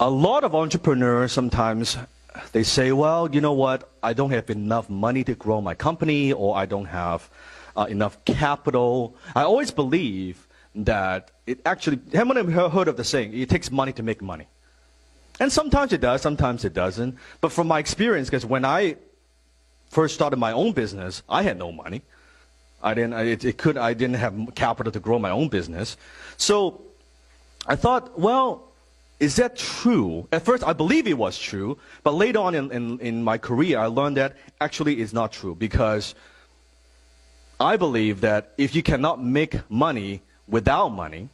A lot of entrepreneurs sometimes they say, well, you know what, I don't have enough money to grow my company, or I don't have enough capital. I always believe that it actually, haven't heard of the saying, it takes money to make money. And sometimes it does, sometimes it doesn't. But from my experience, because when I first started my own business, I had no money. I didn't have capital to grow my own business. So I thought, well, is that true? At first, I believe it was true, but later on in my career, I learned that actually it's not true, because I believe that if you cannot make money without money,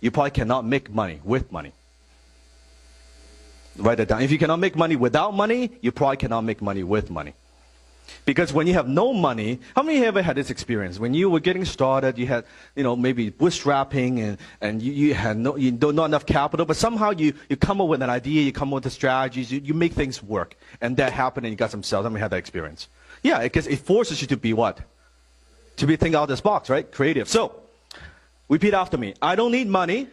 you probably cannot make money with money. Write that down. If you cannot make money without money, you probably cannot make money with money. Because when you have no money, how many ever had this experience? When you were getting started, you had, maybe bootstrapping and you had not enough capital, but somehow you come up with an idea, you come up with the strategies, you make things work. And that happened and you got some sales. How many had that experience? Yeah, because it forces you to be what? To be think out of this box, right? Creative. So, repeat after me. I don't need money.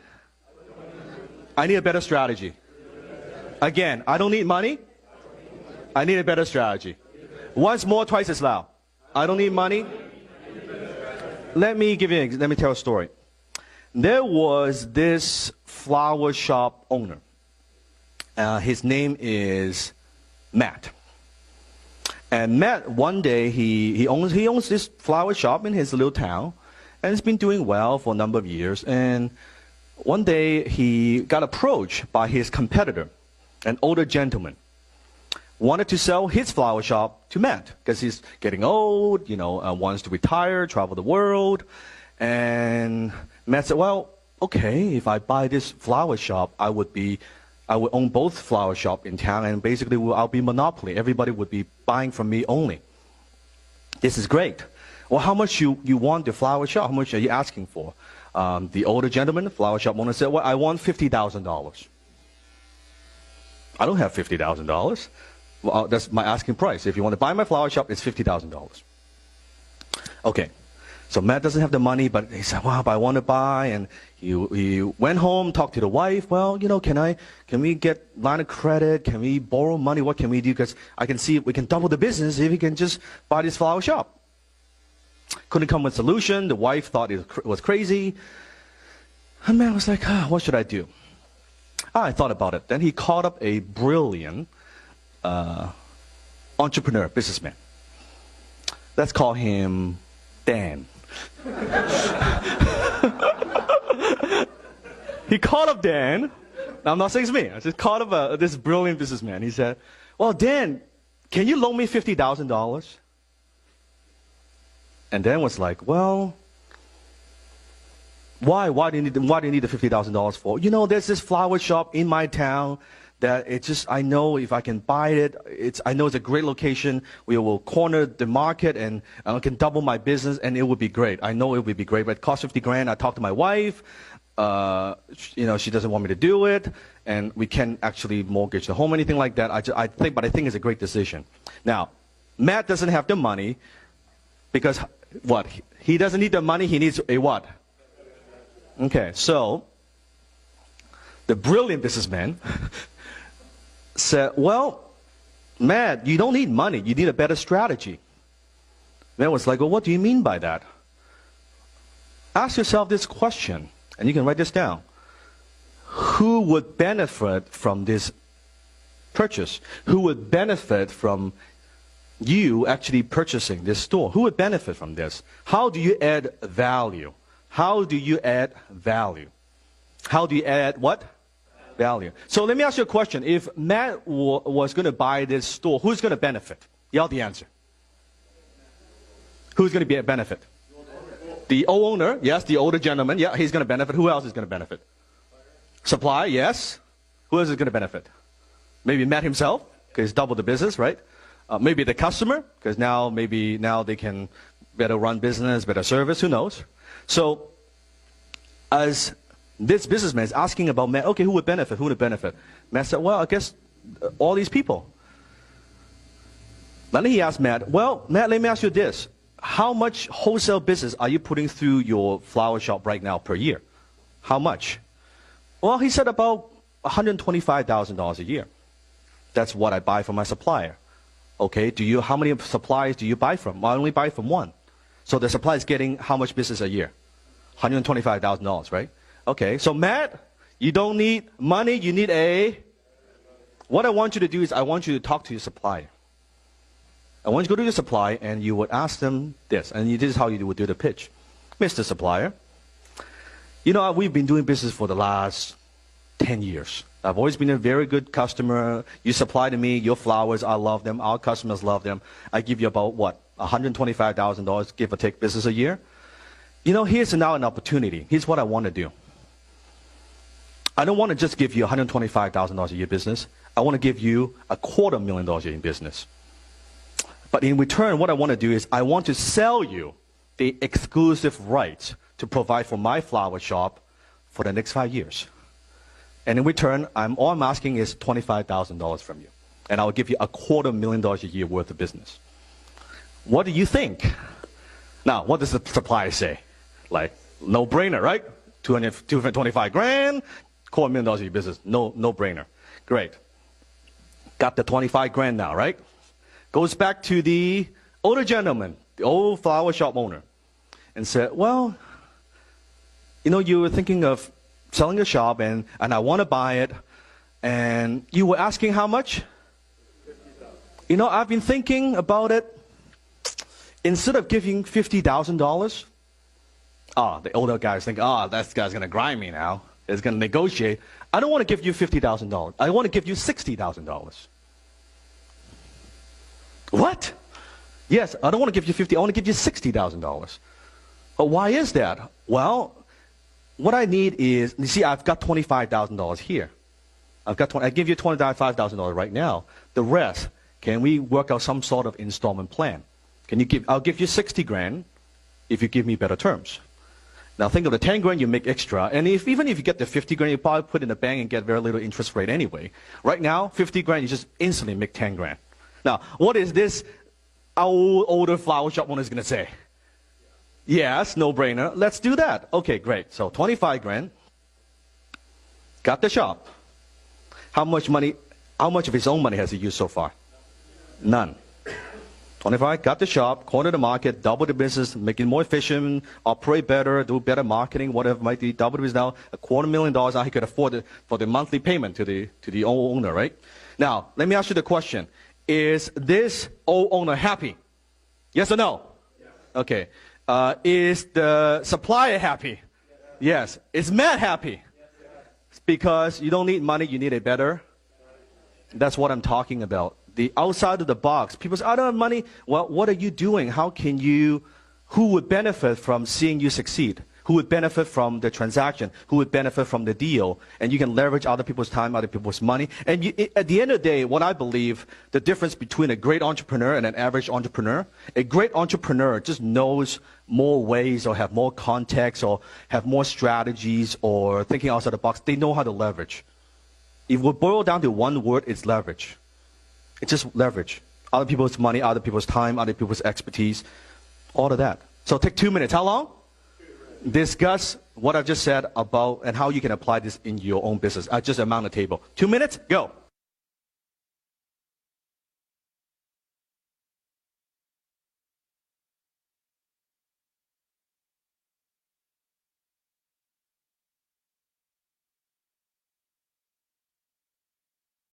I need a better strategy. Again, I don't need money. I need a better strategy. Once more, twice as loud. I don't need money. Let me tell a story. There was this flower shop owner. His name is Matt. And Matt, one day, he owns this flower shop in his little town, and it's been doing well for a number of years. And one day, he got approached by his competitor, an older gentleman. Wanted to sell his flower shop to Matt because he's getting old, wants to retire, travel the world. And Matt said, well, okay, if I buy this flower shop, I would own both flower shop in town, and basically I'll be monopoly. Everybody would be buying from me only. This is great. Well, how much you want the flower shop? How much are you asking for? The older gentleman, the flower shop owner, said, well, I want $50,000. I don't have $50,000. Well, that's my asking price. If you want to buy my flower shop, it's $50,000. Okay. So Matt doesn't have the money, but he said, well, but I want to buy. And he went home, talked to the wife. Well, can we get line of credit? Can we borrow money? What can we do? Because I can see if we can double the business if we can just buy this flower shop. Couldn't come with a solution. The wife thought it was crazy. And Matt was like, what should I do? I thought about it. Then he called up a brilliant entrepreneur, businessman. Let's call him Dan. He called up Dan. Now, I'm not saying it's me. I just called up this brilliant businessman. He said, well, Dan, can you loan me $50,000? And Dan was like, well, why do you need the $50,000 for? There's this flower shop in my town that I know if I can buy it, I know it's a great location. We will corner the market and I can double my business and it would be great. I know it would be great, but it costs $50,000. I talked to my wife. She doesn't want me to do it, and we can't actually mortgage the home, anything like that. I think it's a great decision. Now, Matt doesn't have the money because what? He doesn't need the money. He needs a what? Okay, so the brilliant businessman said, well, Matt, you don't need money. You need a better strategy. Matt was like, well, what do you mean by that? Ask yourself this question, and you can write this down. Who would benefit from this purchase? Who would benefit from you actually purchasing this store? Who would benefit from this? How do you add value? How do you add value? How do you add what? Value. So let me ask you a question. If Matt was going to buy this store, who's going to benefit? Yell the answer. Who's going to benefit? The owner, yes, the older gentleman, yeah, he's going to benefit. Who else is going to benefit? Supply, yes. Who else is going to benefit? Maybe Matt himself, because double the business, right? Maybe the customer, because now they can better run business, better service, who knows? So, as this businessman is asking about Matt, okay, who would benefit? Who would benefit? Matt said, well, I guess all these people. Then he asked Matt, well, Matt, let me ask you this. How much wholesale business are you putting through your flower shop right now per year? How much? Well, he said about $125,000 a year. That's what I buy from my supplier. Okay, how many suppliers do you buy from? Well, I only buy from one. So the supplier is getting how much business a year? $125,000, right? Okay, so Matt, you don't need money, you need what I want you to do is I want you to talk to your supplier. I want you to go to your supplier and you would ask them this, and this is how you would do the pitch. Mr. Supplier, we've been doing business for the last 10 years. I've always been a very good customer. You supply to me your flowers. I love them. Our customers love them. I give you about, $125,000, give or take, business a year. Here's now an opportunity. Here's what I want to do. I don't want to just give you $125,000 a year business. I want to give you $250,000 a year in business. But in return, what I want to do is I want to sell you the exclusive rights to provide for my flower shop for the next 5 years. And in return, all I'm asking is $25,000 from you. And I'll give you $250,000 a year worth of business. What do you think? Now, what does the supplier say? Like, no brainer, right? $225 grand, $250,000 a year business. No brainer. Great. Got the 25 grand now, right? Goes back to the older gentleman, the old flower shop owner, and said, well, you were thinking of selling a shop, and I want to buy it, and you were asking how much? I've been thinking about it. Instead of giving $50,000, the older guys think, that guy's going to grind me now. He's going to negotiate. I don't want to give you $50,000. I want to give you $60,000. What? Yes, I don't want to give you $50,000. I want to give you $60,000. But why is that? Well, what I need is, you see, I've got $25,000 here. I give you $25,000 right now. The rest, can we work out some sort of installment plan? I'll give you 60 grand if you give me better terms. Now think of the 10 grand you make extra, and even if you get the 50 grand, you probably put in the bank and get very little interest rate anyway. Right now, 50 grand, you just instantly make 10 grand. Now, what is this older flower shop owner is going to say? Yes, no brainer. Let's do that. Okay, great. So 25 grand. Got the shop. How much of his own money has he used so far? None. 25, got the shop, corner the market, double the business, make it more efficient, operate better, do better marketing, whatever it might be. Double is now $250,000. Now he could afford it for the monthly payment to the old owner, right? Now, let me ask you the question. Is this old owner happy? Yes or no? Yes. Okay. Is the supplier happy? Yes. Is Matt happy? Yes. Because you don't need money, you need a better. That's what I'm talking about. The outside of the box. People say, I don't have money. Well, what are you doing? Who would benefit from seeing you succeed? Who would benefit from the transaction? Who would benefit from the deal? And you can leverage other people's time, other people's money. And at the end of the day, what I believe, the difference between a great entrepreneur and an average entrepreneur, a great entrepreneur just knows more ways or have more context or have more strategies or thinking outside the box. They know how to leverage. If we boil down to one word, it's leverage. It's just leverage. Other people's money, other people's time, other people's expertise, all of that. So take 2 minutes. How long? Discuss what I just said about and how you can apply this in your own business. I just amount the table. 2 minutes, go.